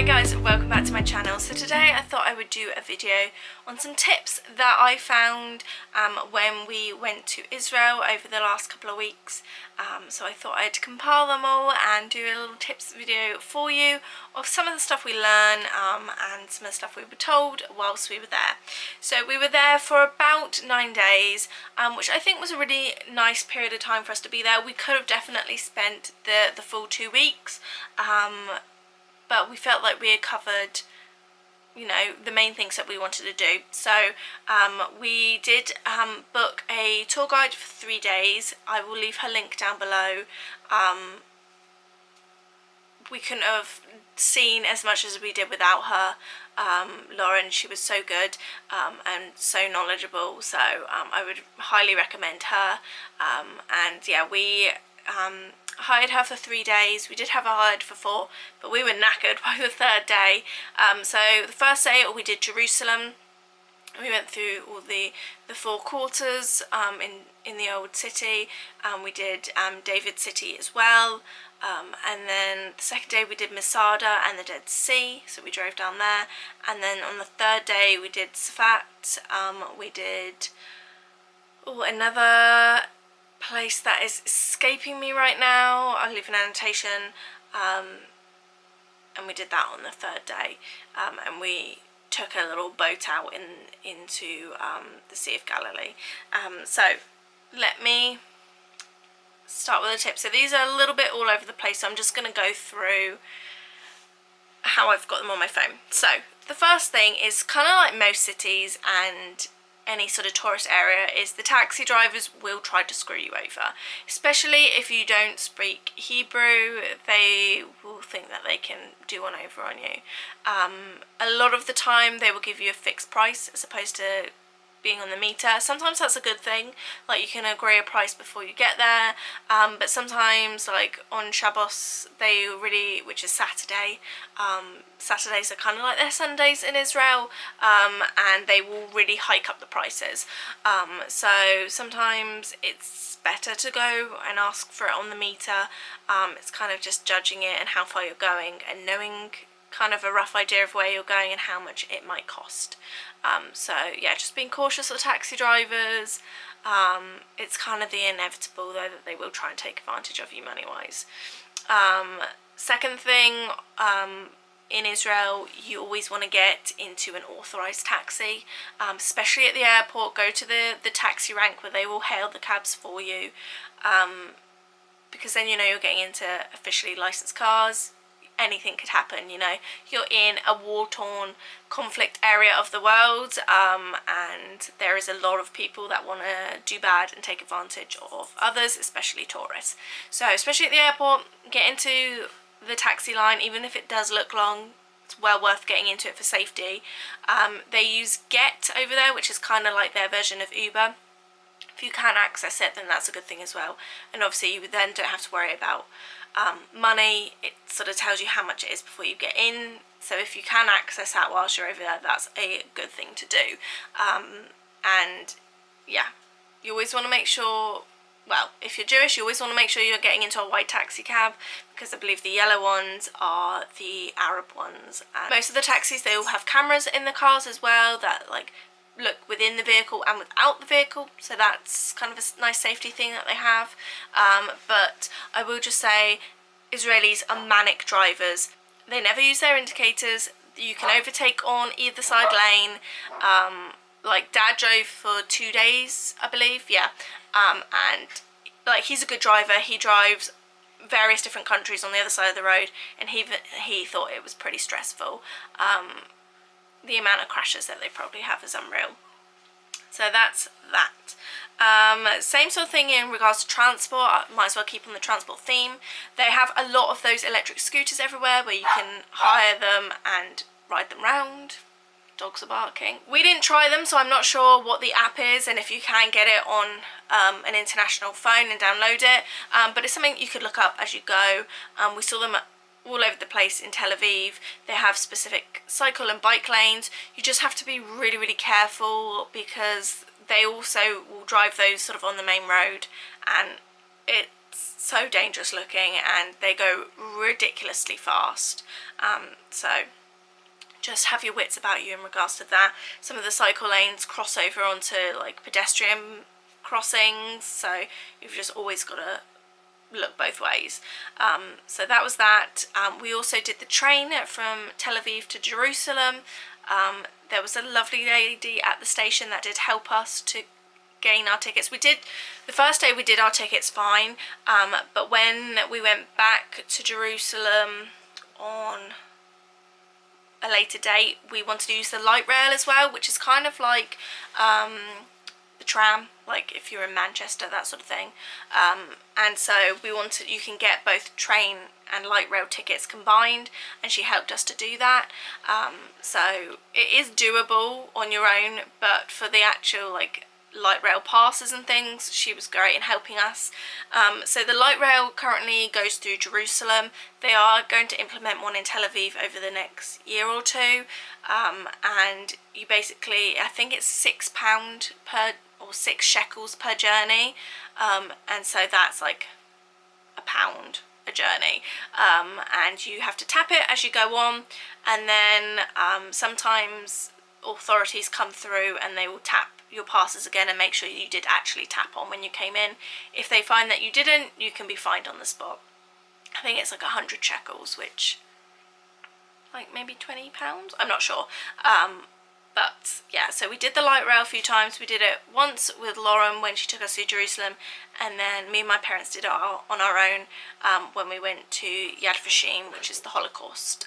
Hi guys, welcome back to my channel. So today I thought I would do a video on some tips that I found when we went to Israel over the last couple of weeks. So I thought I'd compile them all and do a little tips video for you of some of the stuff we learn and some of the stuff we were told whilst we were there. So we were there for about 9 days, which I think was a really nice period of time for us to be there. We could have definitely spent the full 2 weeks, but we felt like we had covered, you know, the main things that we wanted to do. So we did book a tour guide for 3 days. I will leave her link down below. We couldn't have seen as much as we did without her. Lauren, she was so good and so knowledgeable, so I would highly recommend her. And yeah, we hired her for 3 days. We did have her hired for 4, but we were knackered by the 3rd day. So the first day we did Jerusalem. We went through all the 4 quarters in the old city. We did David City as well. And then the 2nd day we did Masada and the Dead Sea, so we drove down there. And then on the 3rd day we did Safat. We did another place that is escaping me right now. I'll leave an annotation. And we did that on the 3rd day. And we took a little boat out into the Sea of Galilee. So let me start with the tips. So these are a little bit all over the place, so I'm just going to go through how I've got them on my phone. So the first thing is kind of like most cities and any sort of tourist area, is the taxi drivers will try to screw you over, especially if you don't speak Hebrew. They will think that they can do one over on you. A lot of the time they will give you a fixed price as opposed to being on the meter. Sometimes that's a good thing, like you can agree a price before you get there, but sometimes, like on Shabbos, they really, which is Saturday, Saturdays are kind of like their Sundays in Israel, and they will really hike up the prices. So sometimes it's better to go and ask for it on the meter. It's kind of just judging it and how far you're going and knowing kind of a rough idea of where you're going and how much it might cost. So yeah, just being cautious of taxi drivers. It's kind of the inevitable though that they will try and take advantage of you money wise. Second thing, in Israel you always want to get into an authorized taxi, especially at the airport. Go to the taxi rank where they will hail the cabs for you, because then you know you're getting into officially licensed cars. Anything could happen, you know. You're in a war-torn conflict area of the world, and there is a lot of people that want to do bad and take advantage of others, especially tourists. So especially at the airport, get into the taxi line. Even if it does look long, it's well worth getting into it for safety. They use Get over there, which is kind of like their version of Uber. If you can access it, then that's a good thing as well. And obviously you then don't have to worry about money. It sort of tells you how much it is before you get in, so if you can access that whilst you're over there, that's a good thing to do. And yeah, you always want to make sure, well, if you're Jewish, you always want to make sure you're getting into a white taxi cab, because I believe the yellow ones are the Arab ones. And most of the taxis, they all have cameras in the cars as well that like look within the vehicle and without the vehicle, so that's kind of a nice safety thing that they have. But I will just say, Israelis are manic drivers. They never use their indicators. You can overtake on either side lane. Like Dad drove for 2 days, I believe, yeah, and like he's a good driver. He drives various different countries on the other side of the road, and he thought it was pretty stressful. The amount of crashes that they probably have is unreal. So that's that. Same sort of thing in regards to transport. I might as well keep on the transport theme. They have a lot of those electric scooters everywhere where you can hire them and ride them round. Dogs are barking. We didn't try them, so I'm not sure what the app is and if you can get it on an international phone and download it. But it's something you could look up as you go. We saw them all over the place in Tel Aviv. They have specific cycle and bike lanes. You just have to be really, really careful, because they also will drive those sort of on the main road, and so dangerous looking, and they go ridiculously fast. So just have your wits about you in regards to that. Some of the cycle lanes cross over onto like pedestrian crossings, so you've just always got to look both ways. So that was that. We also did the train from Tel Aviv to Jerusalem. There was a lovely lady at the station that did help us to gain our tickets. We did, the first day we did our tickets fine, but when we went back to Jerusalem on a later date, we wanted to use the light rail as well, which is kind of like the tram, like if you're in Manchester, that sort of thing. And so we wanted, you can get both train and light rail tickets combined, and she helped us to do that. So it is doable on your own, but for the actual like light rail passes and things, she was great in helping us. So the light rail currently goes through Jerusalem. They are going to implement one in Tel Aviv over the next year or two, and you basically, I think it's £6 per, or 6 shekels per journey, and so that's like £1 a journey, and you have to tap it as you go on, and then sometimes authorities come through and they will tap your passes again and make sure you did actually tap on when you came in. If they find that you didn't, you can be fined on the spot. I think it's like 100 shekels, which like maybe £20, I'm not sure. But yeah, so we did the light rail a few times. We did it once with Lauren when she took us to Jerusalem, and then me and my parents did it on our own when we went to Yad Vashem, which is the Holocaust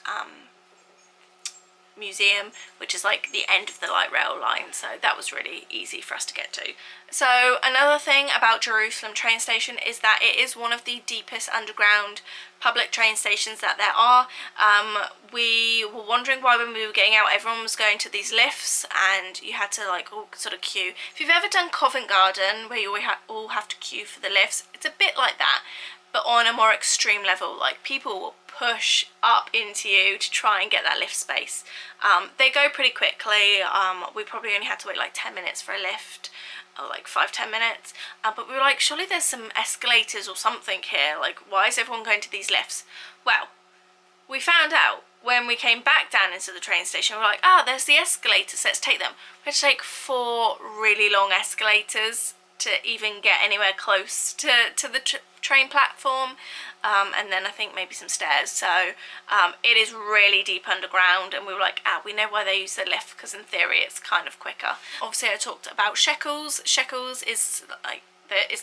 museum, which is like the end of the light rail line, so that was really easy for us to get to. So another thing about Jerusalem train station is that it is one of the deepest underground public train stations that there are. We were wondering why when we were getting out everyone was going to these lifts and you had to like all sort of queue. If you've ever done Covent Garden where you all have to queue for the lifts, it's a bit like that, but on a more extreme level. Like people will push up into you to try and get that lift space. They go pretty quickly. We probably only had to wait like 10 minutes for a lift, or like 5-10 minutes, but we were like, surely there's some escalators or something here, like why is everyone going to these lifts? Well, we found out when we came back down into the train station. We're like, there's the escalators, let's take them. We had to take 4 really long escalators to even get anywhere close to the train platform, and then I think maybe some stairs. So it is really deep underground, and we were like, we know why they use the lift, because in theory it's kind of quicker. Obviously I talked about shekels. Shekels is like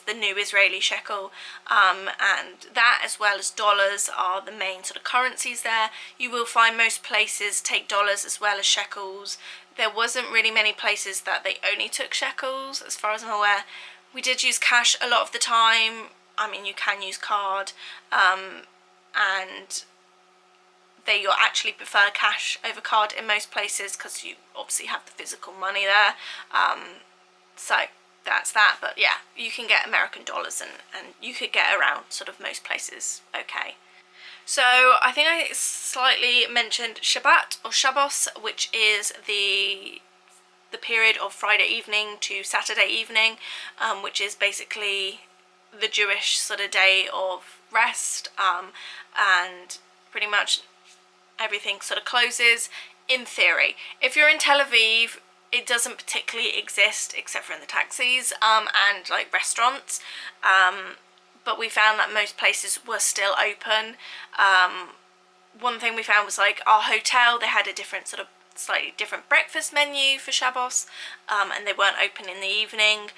the new Israeli shekel, and that as well as dollars are the main sort of currencies there. You will find most places take dollars as well as shekels. There wasn't really many places that they only took shekels, as far as I'm aware. We did use cash a lot of the time. I mean, you can use card, and you'll actually prefer cash over card in most places because you obviously have the physical money there. So that's that. But yeah, you can get American dollars, and you could get around sort of most places okay. So I think I slightly mentioned Shabbat or Shabbos, which is the period of Friday evening to Saturday evening, which is basically the Jewish sort of day of rest, and pretty much everything sort of closes in theory. If you're in Tel Aviv, it doesn't particularly exist except for in the taxis and like restaurants, but we found that most places were still open. One thing we found was like our hotel, they had a different sort of slightly different breakfast menu for Shabbos, and they weren't open in the evening.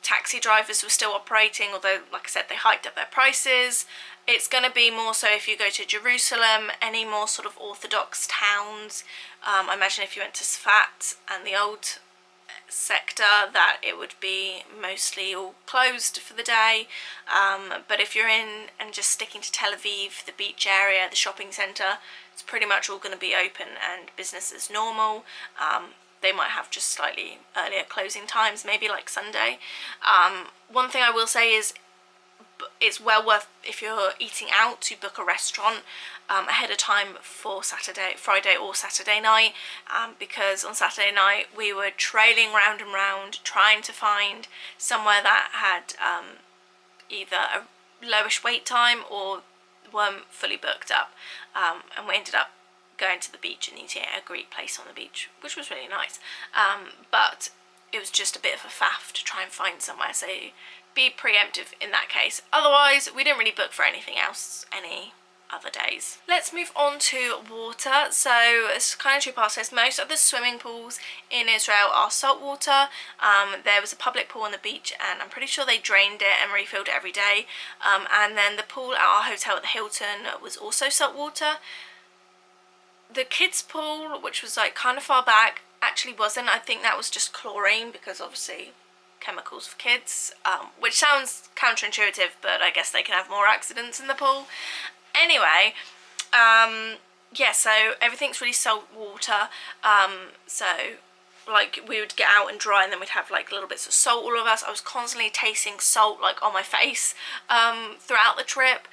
Taxi drivers were still operating, although like I said they hiked up their prices. It's going to be more so if you go to Jerusalem, any more sort of Orthodox towns. I imagine if you went to Sfat and the old sector, that it would be mostly all closed for the day, but if you're in and just sticking to Tel Aviv, the beach area, the shopping centre, it's pretty much all going to be open and business as normal. They might have just slightly earlier closing times, maybe like Sunday. One thing I will say is it's well worth, if you're eating out, to book a restaurant ahead of time for Friday or Saturday night, because on Saturday night we were trailing round and round trying to find somewhere that had either a lowish wait time or weren't fully booked up, and we ended up going to the beach and eating at a Greek place on the beach, which was really nice, but it was just a bit of a faff to try and find somewhere, so be preemptive in that case. Otherwise, we didn't really book for anything else any other days. Let's move on to water. So it's kind of two parts. Most of the swimming pools in Israel are salt water. There was a public pool on the beach, and I'm pretty sure they drained it and refilled it every day. And then the pool at our hotel at the Hilton was also salt water. The kids pool, which was like kind of far back, actually wasn't. I think that was just chlorine, because obviously chemicals for kids, which sounds counterintuitive, but I guess they can have more accidents in the pool. Anyway, yeah, so everything's really salt water. So like we would get out and dry, and then we'd have like little bits of salt all of us. I was constantly tasting salt like on my face throughout the trip.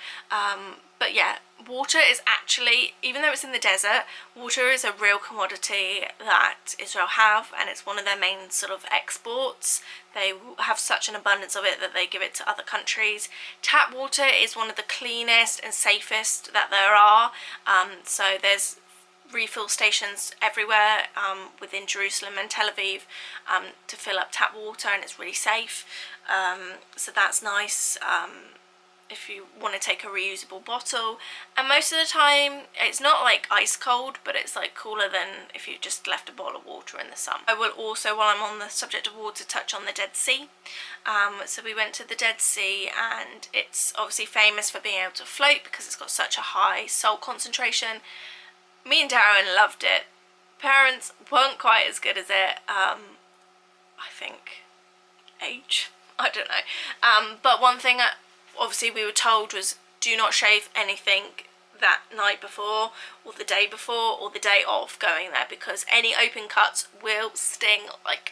But yeah, water is actually, even though it's in the desert, water is a real commodity that Israel have, and it's one of their main sort of exports. They have such an abundance of it that they give it to other countries. Tap water is one of the cleanest and safest that there are. So there's refill stations everywhere within Jerusalem and Tel Aviv to fill up tap water, and it's really safe. So that's nice. If you want to take a reusable bottle, and most of the time it's not like ice cold, but it's like cooler than if you just left a bottle of water in the sun. I will also, while I'm on the subject of water, touch on the Dead Sea. So we went to the Dead Sea, and it's obviously famous for being able to float because it's got such a high salt concentration. Me and Darren loved it. Parents weren't quite as good as it. I think age, I don't know. But one thing obviously we were told was, do not shave anything that night before or the day before or the day of going there, because any open cuts will sting like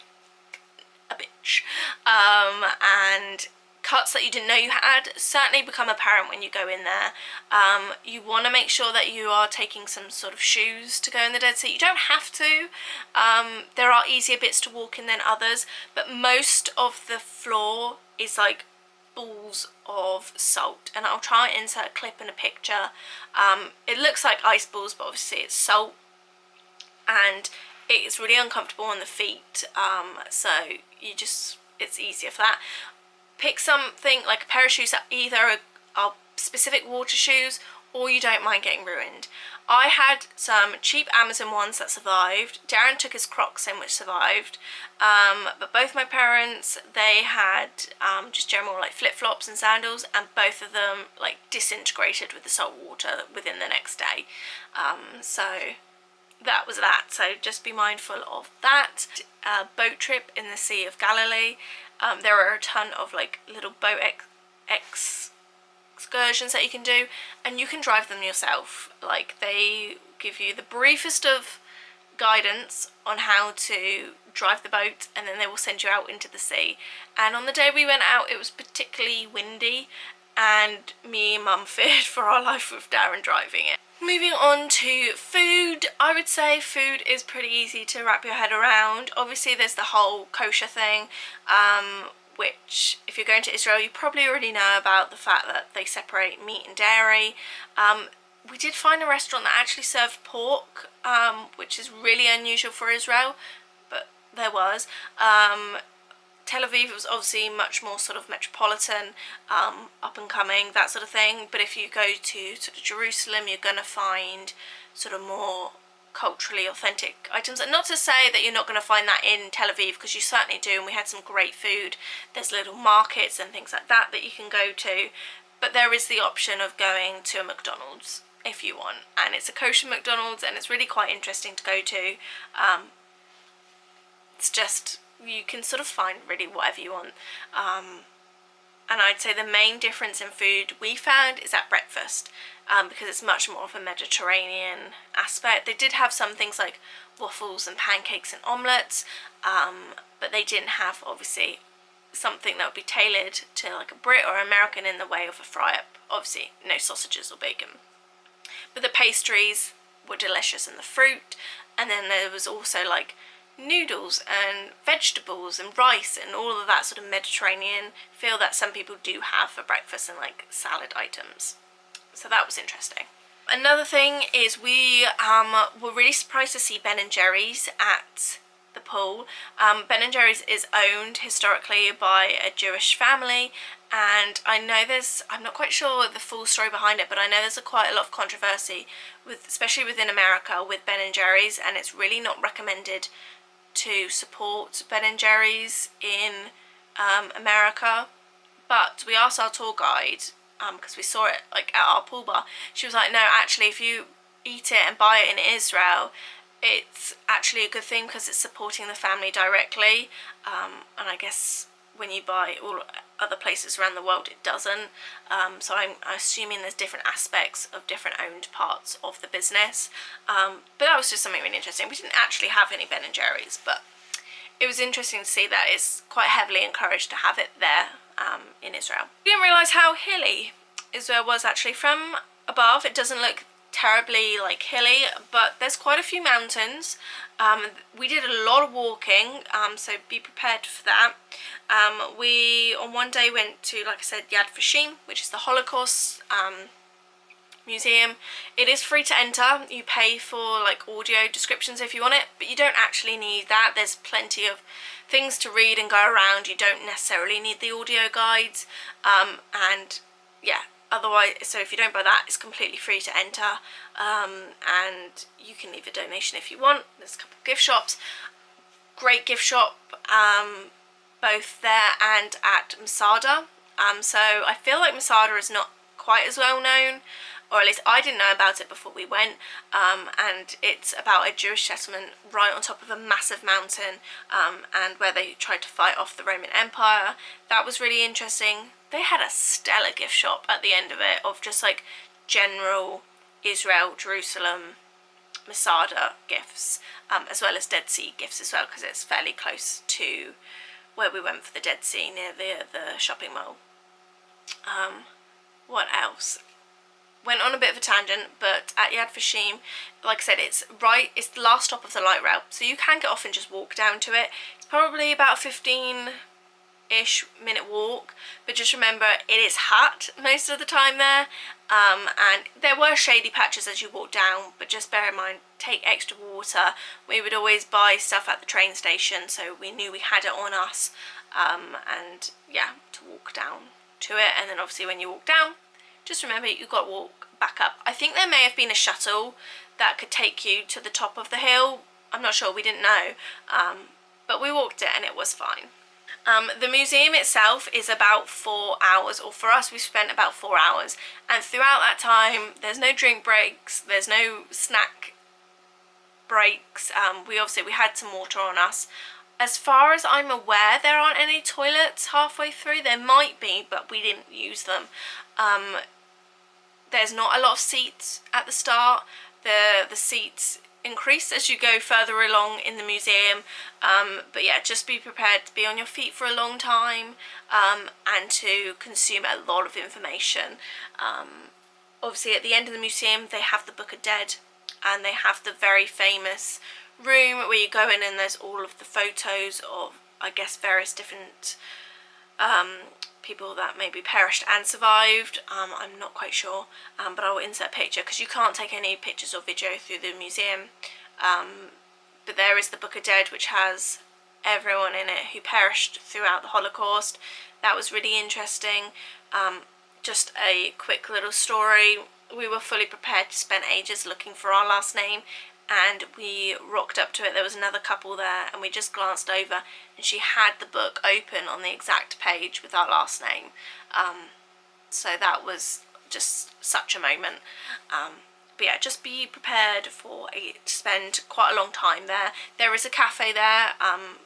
a bitch. And cuts that you didn't know you had certainly become apparent when you go in there. You want to make sure that you are taking some sort of shoes to go in the Dead Sea. You don't have to. There are easier bits to walk in than others, but most of the floor is like balls of salt, and I'll try and insert a clip and a picture. It looks like ice balls, but obviously it's salt, and it's really uncomfortable on the feet, so it's easier for that. Pick something like a pair of shoes that either are specific water shoes or you don't mind getting ruined. I had some cheap Amazon ones that survived. Darren took his Crocs in, which survived. But both my parents, they had just general like flip-flops and sandals, and both of them like disintegrated with the salt water within the next day. So that was that. So just be mindful of that. Boat trip in the Sea of Galilee. There are a ton of like little boat excursions that you can do, and you can drive them yourself. Like they give you the briefest of guidance on how to drive the boat, and then they will send you out into the sea. And on the day we went out, it was particularly windy, and me and Mum feared for our life with Darren driving it. Moving on to food, I would say food is pretty easy to wrap your head around. Obviously there's the whole kosher thing, which if you're going to Israel you probably already know about the fact that they separate meat and dairy. We did find a restaurant that actually served pork, which is really unusual for Israel, but there was. Tel Aviv was obviously much more sort of metropolitan, up and coming, that sort of thing. But if you go to sort of Jerusalem, you're going to find sort of more culturally authentic items. And not to say that you're not going to find that in Tel Aviv, because you certainly do, and we had some great food. There's little markets and things like that that you can go to. But there is the option of going to a McDonald's if you want. And it's a kosher McDonald's, and it's really quite interesting to go to. It's just, you can sort of find really whatever you want. And I'd say the main difference in food we found is at breakfast, because it's much more of a Mediterranean aspect. They did have some things like waffles and pancakes and omelettes, but they didn't have obviously something that would be tailored to like a Brit or American in the way of a fry-up. Obviously no sausages or bacon. But the pastries were delicious, and the fruit, and then there was also like noodles and vegetables and rice and all of that sort of Mediterranean feel that some people do have for breakfast, and like salad items. So that was interesting. Another thing is we were really surprised to see Ben and Jerry's at the pool. Ben and Jerry's is owned historically by a Jewish family, and I know I'm not quite sure the full story behind it, but I know there's quite a lot of controversy, especially within America, with Ben and Jerry's, and it's really not recommended to support Ben and Jerry's in America. But we asked our tour guide, because we saw it like at our pool bar. She was like, no, actually, if you eat it and buy it in Israel, it's actually a good thing because it's supporting the family directly. And I guess when you buy all other places around the world, it doesn't. So I'm assuming there's different aspects of different owned parts of the business. But that was just something really interesting. We didn't actually have any Ben and Jerry's, but it was interesting to see that it's quite heavily encouraged to have it there in Israel. We didn't realise how hilly Israel was actually. From above, it doesn't look terribly like hilly, but there's quite a few mountains. We did a lot of walking, so be prepared for that. We on one day went to, like I said, Yad Vashem, which is the Holocaust museum. It is free to enter. You pay for like audio descriptions if you want it, but you don't actually need that. There's plenty of things to read and go around. You don't necessarily need the audio guides, and yeah, otherwise, so if you don't buy that, it's completely free to enter, and you can leave a donation if you want. There's a couple of gift shops, great gift shop, both there and at Masada. So I feel like Masada is not quite as well known, or at least I didn't know about it before we went, and it's about a Jewish settlement right on top of a massive mountain, and where they tried to fight off the Roman Empire. That was really interesting. They had a stellar gift shop at the end of it of just like general Israel, Jerusalem, Masada gifts, as well as Dead Sea gifts as well, because it's fairly close to where we went for the Dead Sea, near the shopping mall. What else? Went on a bit of a tangent, but at Yad Vashem, like I said, it's the last stop of the light rail, so you can get off and just walk down to it. It's probably about a 15-ish minute walk, but just remember it is hot most of the time there, and there were shady patches as you walk down, but just bear in mind, take extra water. We would always buy stuff at the train station, so we knew we had it on us, and yeah, to walk down to it. And then obviously when you walk down, just remember you've got to walk back up. I think there may have been a shuttle that could take you to the top of the hill. I'm not sure, we didn't know, but we walked it and it was fine. The museum itself is about 4 hours, or for us we spent about 4 hours, and throughout that time there's no drink breaks, there's no snack breaks. We had some water on us. As far as I'm aware, there aren't any toilets halfway through. There might be, but we didn't use them. There's not a lot of seats at the start. The seats increase as you go further along in the museum, but yeah, just be prepared to be on your feet for a long time, and to consume a lot of information. Obviously at the end of the museum they have the Book of Dead, and they have the very famous room where you go in and there's all of the photos of, I guess, various different people that maybe perished and survived. I'm not quite sure, but I will insert a picture because you can't take any pictures or video through the museum. But there is the Book of Dead, which has everyone in it who perished throughout the Holocaust. That was really interesting. Just a quick little story. We were fully prepared to spend ages looking for our last name, and we rocked up to it. There was another couple there, and we just glanced over and she had the book open on the exact page with our last name. So that was just such a moment. But yeah, just be prepared to spend quite a long time there. There is a cafe there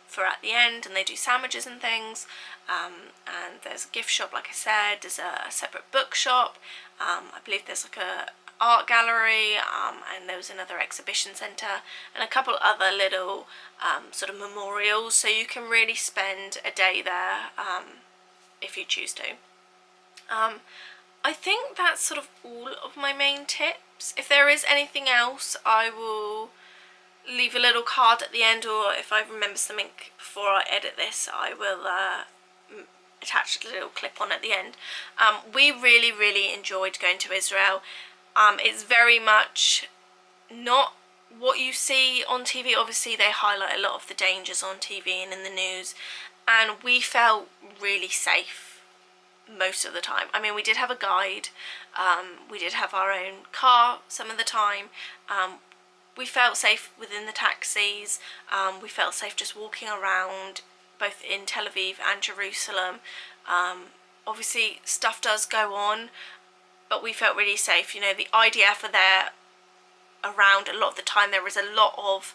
for at the end, and they do sandwiches and things. And there's a gift shop, like I said. There's a separate bookshop. I believe there's like a art gallery, and there was another exhibition centre and a couple other little sort of memorials, so you can really spend a day there if you choose to. I think that's sort of all of my main tips. If there is anything else, I will leave a little card at the end, or if I remember something before I edit this, I will attach a little clip on at the end. We really enjoyed going to Israel. It's very much not what you see on TV. Obviously they highlight a lot of the dangers on TV and in the news, and we felt really safe most of the time. I mean, we did have a guide, we did have our own car some of the time. We felt safe within the taxis, we felt safe just walking around both in Tel Aviv and Jerusalem. Obviously stuff does go on, but we felt really safe. You know, the IDF are there around a lot of the time. There is a lot of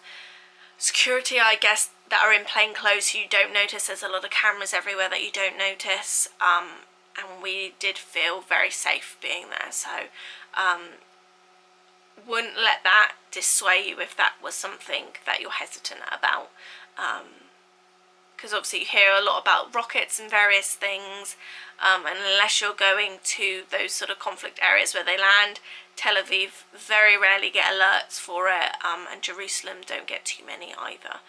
security, I guess, that are in plain clothes you don't notice. There's a lot of cameras everywhere that you don't notice, and we did feel very safe being there. So wouldn't let that dissuade you if that was something that you're hesitant about, because obviously you hear a lot about rockets and various things, and unless you're going to those sort of conflict areas where they land, Tel Aviv very rarely get alerts for it, and Jerusalem don't get too many either.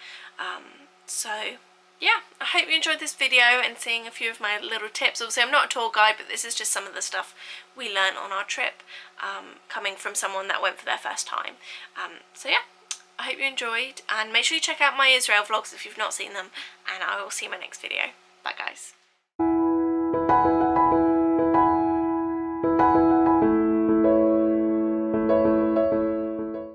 So yeah, I hope you enjoyed this video and seeing a few of my little tips. Obviously I'm not a tour guide, but this is just some of the stuff we learned on our trip, coming from someone that went for their first time. So yeah, I hope you enjoyed, and make sure you check out my Israel vlogs if you've not seen them, and I will see you in my next video. Bye guys.